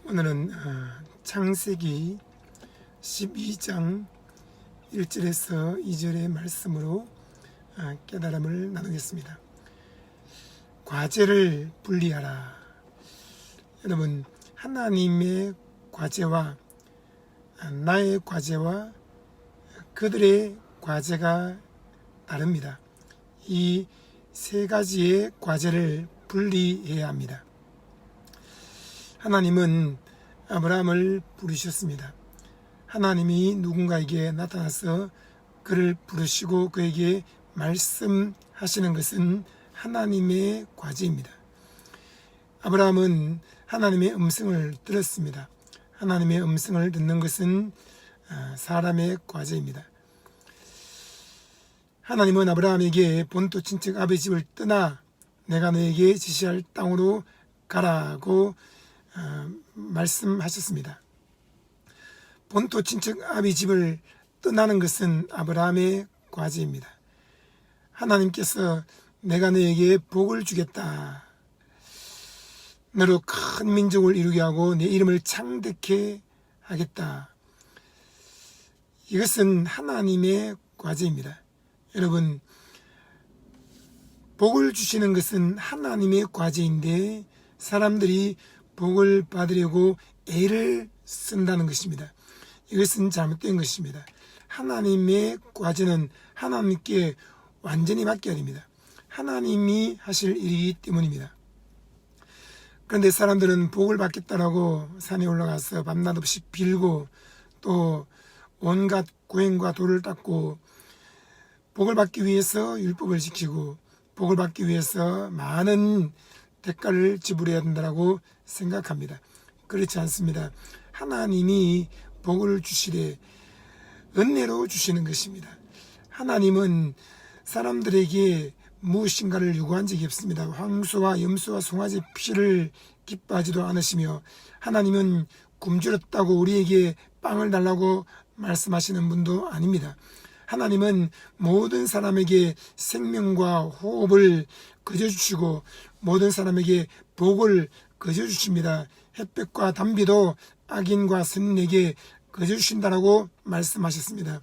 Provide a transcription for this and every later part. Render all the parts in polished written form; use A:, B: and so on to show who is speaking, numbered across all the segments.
A: 오늘은 창세기 12장 1절에서 2절의 말씀으로 깨달음을 나누겠습니다. 과제를 분리하라. 여러분, 하나님의 과제와 나의 과제와 그들의 과제가 다릅니다. 이 세 가지의 과제를 분리해야 합니다. 하나님은 아브라함을 부르셨습니다. 하나님이 누군가에게 나타나서 그를 부르시고 그에게 말씀하시는 것은 하나님의 과제입니다. 아브라함은 하나님의 음성을 들었습니다. 하나님의 음성을 듣는 것은 사람의 과제입니다. 하나님은 아브라함에게 본토 친척 아버지 집을 떠나 내가 너에게 지시할 땅으로 가라고 말씀하셨습니다. 본토 친척 아비 집을 떠나는 것은 아브라함의 과제입니다. 하나님께서 내가 너에게 복을 주겠다. 너로 큰 민족을 이루게 하고 내 이름을 창대케 하겠다. 이것은 하나님의 과제입니다. 여러분, 복을 주시는 것은 하나님의 과제인데 사람들이 복을 받으려고 애를 쓴다는 것입니다. 이것은 잘못된 것입니다. 하나님의 과제는 하나님께 완전히 맡겨야 됩니다. 하나님이 하실 일이기 때문입니다. 그런데 사람들은 복을 받겠다라고 산에 올라가서 밤낮 없이 빌고 또 온갖 고행과 도를 닦고 복을 받기 위해서 율법을 지키고 복을 받기 위해서 많은 대가를 지불해야 된다고 생각합니다. 그렇지 않습니다. 하나님이 복을 주시되 은혜로 주시는 것입니다. 하나님은 사람들에게 무엇인가를 요구한 적이 없습니다. 황소와 염소와 송아지 피를 기뻐하지도 않으시며 하나님은 굶주렸다고 우리에게 빵을 달라고 말씀하시는 분도 아닙니다. 하나님은 모든 사람에게 생명과 호흡을 거저주시고 모든 사람에게 복을 거저주십니다. 햇볕과 단비도 악인과 선인에게 거저주신다라고 말씀하셨습니다.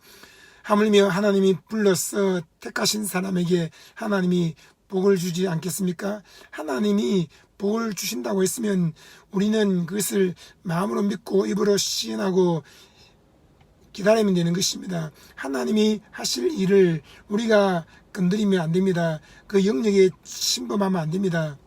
A: 하물며 하나님이 불러서 택하신 사람에게 하나님이 복을 주지 않겠습니까? 하나님이 복을 주신다고 했으면 우리는 그것을 마음으로 믿고 입으로 시인하고 기다리면 되는 것입니다. 하나님이 하실 일을 우리가 건드리면 안 됩니다. 그 영역에 침범하면 안 됩니다.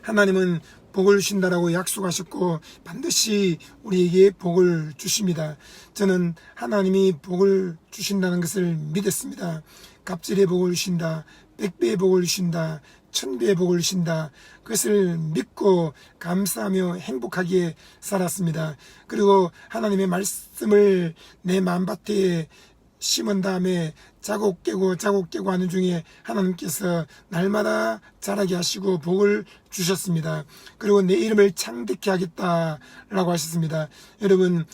A: 하나님은 복을 주신다라고 약속하셨고 반드시 우리에게 복을 주십니다. 저는 하나님이 복을 주신다는 것을 믿었습니다. 갑절의 복을 주신다, 100배의 복을 주신다, 1000배의 복을 주신다. 그것을 믿고 감사하며 행복하게 살았습니다. 그리고 하나님의 말씀을 내 마음밭에 심은 다음에 자곡 깨고 하는 중에 하나님께서 날마다 자라게 하시고 복을 주셨습니다. 그리고 내 이름을 창대케 하겠다라고 하셨습니다. 여러분,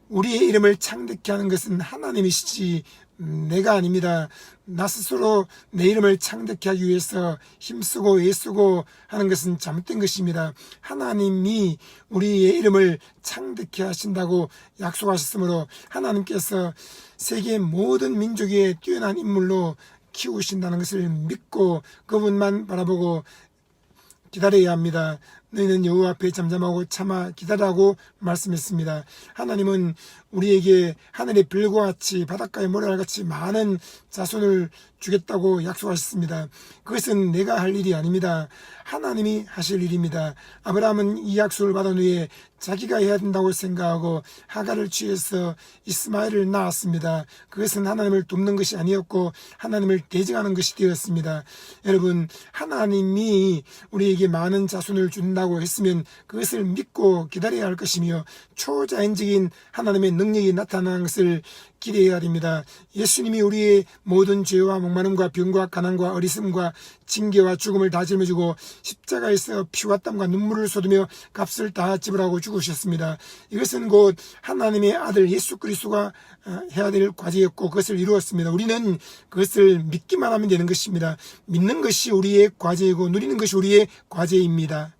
A: 우리의 이름을 창대케 하는 것은 하나님이시지 내가 아닙니다. 나 스스로 내 이름을 창대케 하기 위해서 힘쓰고 애쓰고 하는 것은 잘못된 것입니다. 하나님이 우리의 이름을 창대케 하신다고 약속하셨으므로 하나님께서 세계 모든 민족의 뛰어난 인물로 키우신다는 것을 믿고 그분만 바라보고 기다려야 합니다. 너희는 여호와 앞에 잠잠하고 참아 기다리라고 말씀했습니다. 하나님은 우리에게 하늘의 별과 같이 바닷가의 모래알 같이 많은 자손을 주겠다고 약속하셨습니다. 그것은 내가 할 일이 아닙니다. 하나님이 하실 일입니다. 아브라함은 이 약속을 받은 후에 자기가 해야 된다고 생각하고 하갈을 취해서 이스마엘을 낳았습니다. 그것은 하나님을 돕는 것이 아니었고 하나님을 대적하는 것이 되었습니다. 여러분, 하나님이 우리에게 많은 자손을 준다고 했으면 그것을 믿고 기다려야 할 것이며 초자연적인 하나님의 능력이 나타나는 것을 기대해야 됩니다. 예수님이 우리의 모든 죄와 목마름과 병과 가난과 어리석음과 징계와 죽음을 다 짊어지고 십자가에서 피와 땀과 눈물을 쏟으며 값을 다 지불하고 죽으셨습니다. 이것은 곧 하나님의 아들 예수 그리스도가 해야 될 과제였고 그것을 이루었습니다. 우리는 그것을 믿기만 하면 되는 것입니다. 믿는 것이 우리의 과제이고 누리는 것이 우리의 과제입니다.